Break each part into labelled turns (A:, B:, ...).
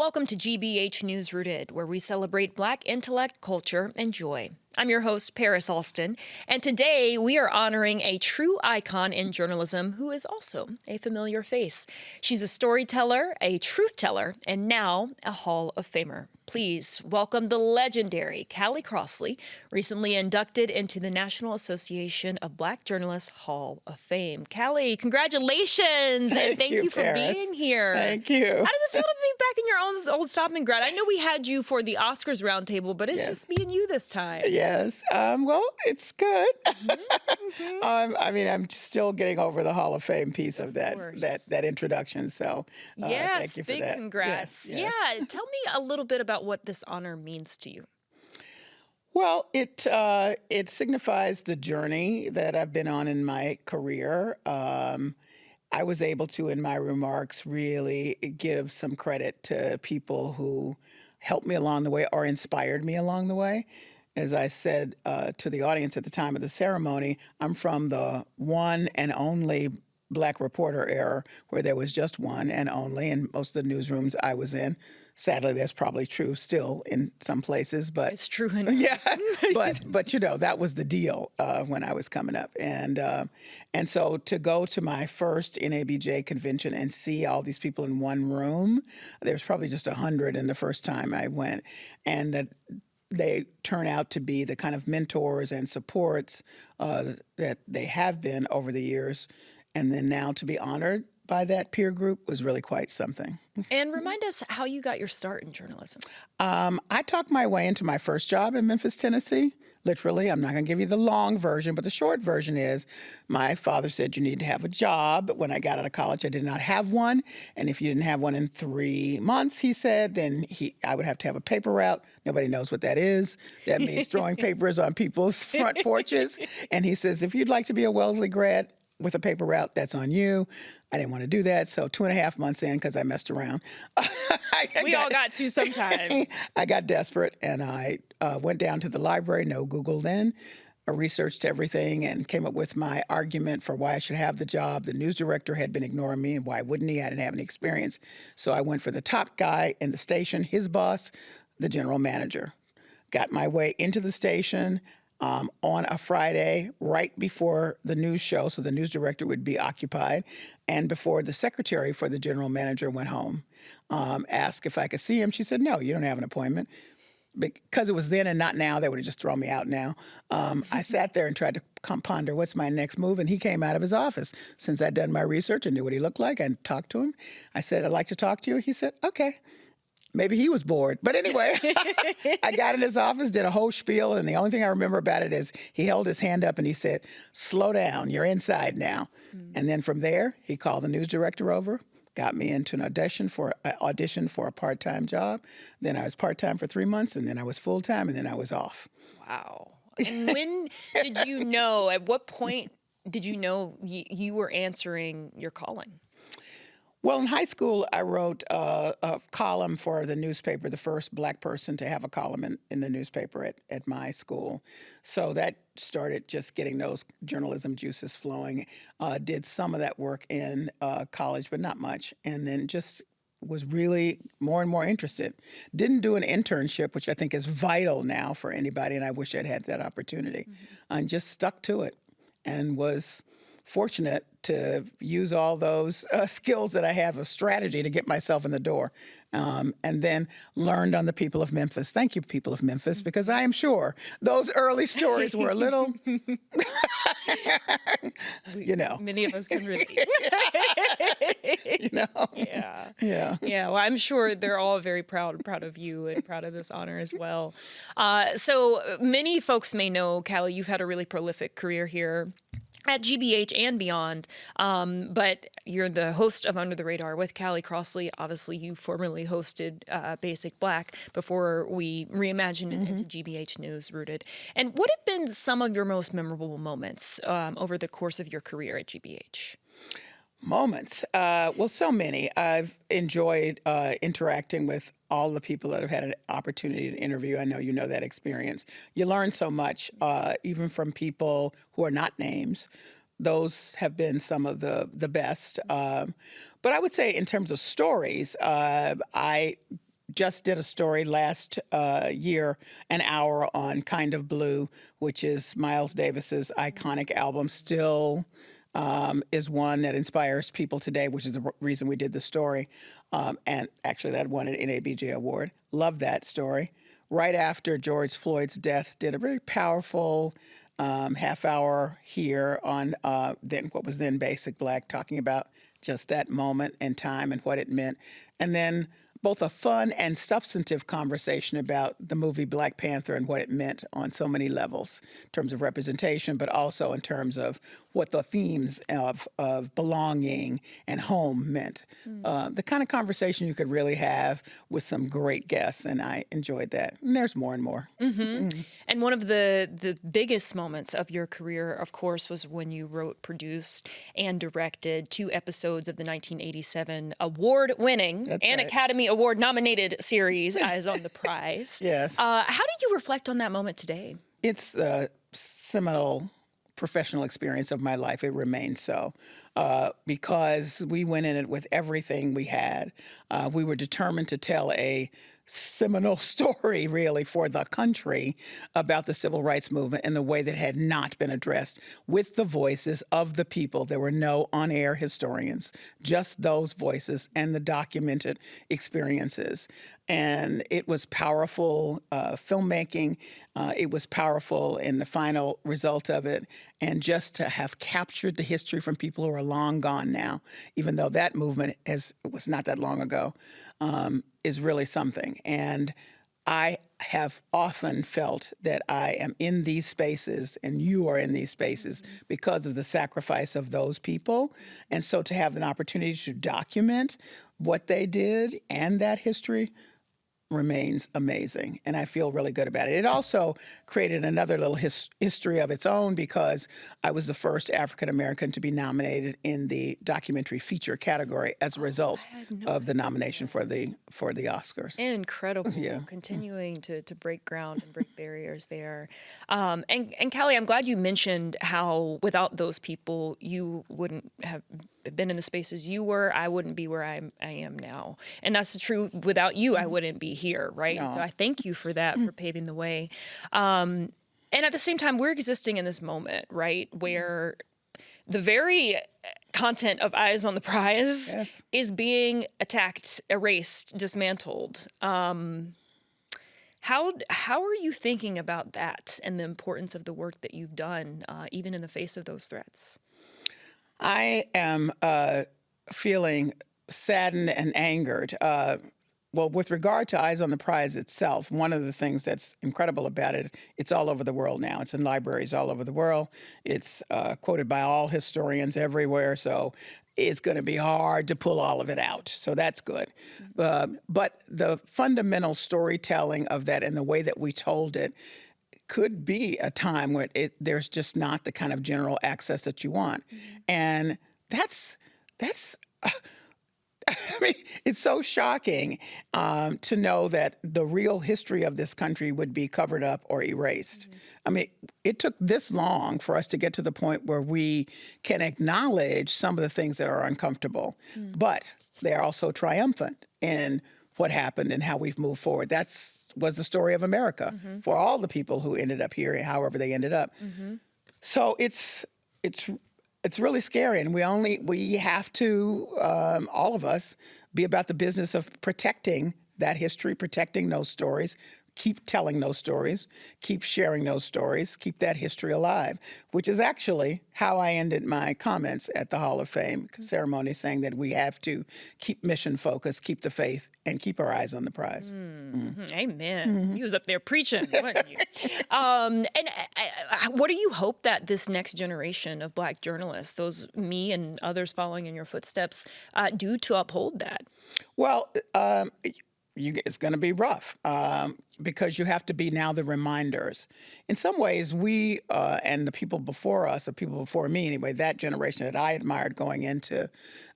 A: Welcome to GBH News Rooted, where we celebrate Black intellect, culture, and joy. I'm your host, Paris Alston, and today we are honoring a true icon in journalism who is also a familiar face. She's a storyteller, a truth teller, and now a Hall of Famer. Please welcome the legendary Callie Crossley, recently inducted into the National Association of Black Journalists Hall of Fame. Callie, congratulations, and thank you for
B: Paris.
A: being here.
B: Thank you.
A: How does it feel to be back in your old stomping ground? I know we had you for the Oscars roundtable, but it's just me and you this time.
B: Yes. Well, it's good. I'm still getting over the Hall of Fame piece of that introduction. So
A: yes,
B: thank you for
A: big
B: that.
A: congrats.
B: Yes.
A: Yeah, tell me a little bit about what this honor means to you.
B: Well, it signifies the journey that I've been on in my career. I was able to, in my remarks, really give some credit to people who helped me along the way or inspired me along the way. As I said to the audience at the time of the ceremony, I'm from the one and only Black reporter era where there was just one and only in most of the newsrooms I was in. Sadly, that's probably true still in some places, but
A: it's true in
B: yeah. but that was the deal when I was coming up, and so to go to my first NABJ convention and see all these people in one room, there was probably just 100 in the first time I went, and that they turn out to be the kind of mentors and supports that they have been over the years, and then now to be honored by that peer group was really quite something.
A: And remind us how you got your start in journalism.
B: I talked my way into my first job in Memphis, Tennessee. Literally, I'm not going to give you the long version, but the short version is my father said you need to have a job. When I got out of college, I did not have one. And if you didn't have one in 3 months, he said, then I would have to have a paper route. Nobody knows what that is. That means throwing papers on people's front porches. And he says, if you'd like to be a Wellesley grad with a paper route, that's on you. I didn't want to do that. So 2.5 months in, because I messed around.
A: We all got to sometime.
B: I got desperate and I went down to the library, no Google then. I researched everything and came up with my argument for why I should have the job. The news director had been ignoring me, and why wouldn't he? I didn't have any experience. So I went for the top guy in the station, his boss, the general manager. Got my way into the station on a Friday right before the news show, so the news director would be occupied, and before the secretary for the general manager went home. Asked if I could see him. She said, no, you don't have an appointment. Because it was then and not now, they would have just thrown me out now. I sat there and tried to ponder what's my next move, and he came out of his office. Since I'd done my research and knew what he looked like, I talked to him. I said, I'd like to talk to you. He said, okay. Maybe he was bored. But anyway, I got in his office, did a whole spiel, and the only thing I remember about it is he held his hand up and he said, slow down, you're inside now. And then from there, he called the news director over, got me into an audition for a part-time job. Then I was part-time for 3 months, and then I was full-time, and then I was off.
A: Wow. And when did you know, at what point did you know you were answering your calling?
B: Well, in high school, I wrote a column for the newspaper, the first Black person to have a column in the newspaper at my school. So that started just getting those journalism juices flowing. Did some of that work in college, but not much. And then just was really more and more interested. Didn't do an internship, which I think is vital now for anybody, and I wish I'd had that opportunity. And just stuck to it and was fortunate to use all those skills that I have of strategy to get myself in the door. And then learned on the people of Memphis. Thank you, people of Memphis, because I am sure those early stories were a little,
A: Many of us can relate. Yeah.
B: Yeah.
A: Yeah. Well, I'm sure they're all very proud of you and proud of this honor as well. So many folks may know, Callie, you've had a really prolific career here at GBH and beyond, but you're the host of Under the Radar with Callie Crossley. Obviously, you formerly hosted Basic Black before we reimagined it into GBH News Rooted. And what have been some of your most memorable moments over the course of your career at GBH?
B: Moments. Well, so many. I've enjoyed interacting with all the people that have had an opportunity to interview. I know you know that experience. You learn so much, even from people who are not names. Those have been some of the best. But I would say in terms of stories, I just did a story last year, an hour on Kind of Blue, which is Miles Davis's iconic album, still is one that inspires people today, which is the reason we did the story. And actually, that won an NABJ award. Love that story. Right after George Floyd's death, did a very powerful half hour here on what was then Basic Black, talking about just that moment in time and what it meant. And then both a fun and substantive conversation about the movie Black Panther and what it meant on so many levels in terms of representation, but also in terms of what the themes of belonging and home meant. The kind of conversation you could really have with some great guests, and I enjoyed that. And there's more and more.
A: And one of the biggest moments of your career, of course, was when you wrote, produced, and directed 2 episodes of the 1987 award-winning and Academy Award-nominated series, Eyes on the Prize.
B: Yes.
A: How do you reflect on that moment today?
B: It's the seminal professional experience of my life. It remains so because we went in it with everything we had. We were determined to tell a seminal story, really, for the country about the civil rights movement in the way that had not been addressed, with the voices of the people. There were no on-air historians, just those voices and the documented experiences. And it was powerful filmmaking. It was powerful in the final result of it. And just to have captured the history from people who are long gone now, even though that movement was not that long ago, is really something. And I have often felt that I am in these spaces and you are in these spaces because of the sacrifice of those people. And so to have an opportunity to document what they did and that history remains amazing, and I feel really good about it. It also created another little history of its own because I was the first African-American to be nominated in the documentary feature category as a result of the nomination for the Oscars.
A: Incredible. Continuing to break ground and break barriers there. And Callie, I'm glad you mentioned how without those people, you wouldn't have been in the spaces you were. I wouldn't be where I am now. And that's true. Without you, I wouldn't be here, right?
B: No.
A: So I thank you for that, for paving the way. And at the same time, we're existing in this moment, right, where the very content of Eyes on the Prize is being attacked, erased, dismantled. How are you thinking about that and the importance of the work that you've done, even in the face of those threats?
B: I am feeling saddened and angered. Well, with regard to Eyes on the Prize itself, one of the things that's incredible about it, it's all over the world now. It's in libraries all over the world. It's quoted by all historians everywhere, so it's going to be hard to pull all of it out. So that's good. But the fundamental storytelling of that and the way that we told it could be a time when there's just not the kind of general access that you want. And that's I mean, it's so shocking to know that the real history of this country would be covered up or erased. I mean, it took this long for us to get to the point where we can acknowledge some of the things that are uncomfortable, but they are also triumphant in what happened and how we've moved forward. Was the story of America for all the people who ended up here, however they ended up. So it's really scary, and we have to, all of us, be about the business of protecting that history, protecting those stories, keep telling those stories, keep sharing those stories, keep that history alive, which is actually how I ended my comments at the Hall of Fame ceremony, saying that we have to keep mission focused, keep the faith, and keep our eyes on the prize.
A: Amen. You was up there preaching, wasn't you? What do you hope that this next generation of Black journalists, me and others following in your footsteps, do to uphold that?
B: Well, it's going to be rough because you have to be now the reminders. In some ways, we and the people before us, or people before me anyway, that generation that I admired going into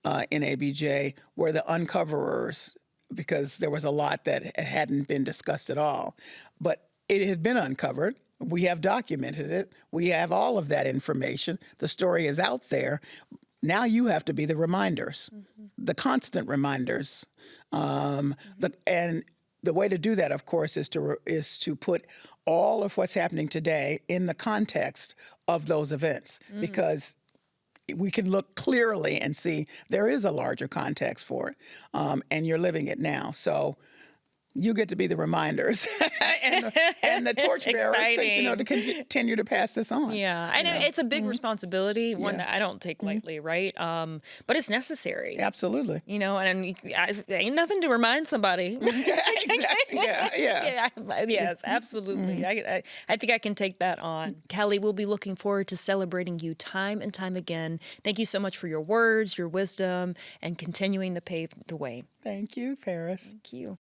B: NABJ were the uncoverers, because there was a lot that hadn't been discussed at all. But it had been uncovered. We have documented it. We have all of that information. The story is out there. Now you have to be the reminders, the constant reminders. And the way to do that, of course, is to put all of what's happening today in the context of those events, because we can look clearly and see there is a larger context for it, and you're living it now. So you get to be the reminders and the torchbearers, to continue to pass this on.
A: Yeah, I know it's a big responsibility, one that I don't take lightly, right? But it's necessary.
B: Absolutely.
A: And ain't nothing to remind somebody.
B: Exactly. Yeah.
A: Yes, absolutely. I think I can take that on. Callie, we'll be looking forward to celebrating you time and time again. Thank you so much for your words, your wisdom, and continuing to pave the way.
B: Thank you, Paris.
A: Thank you.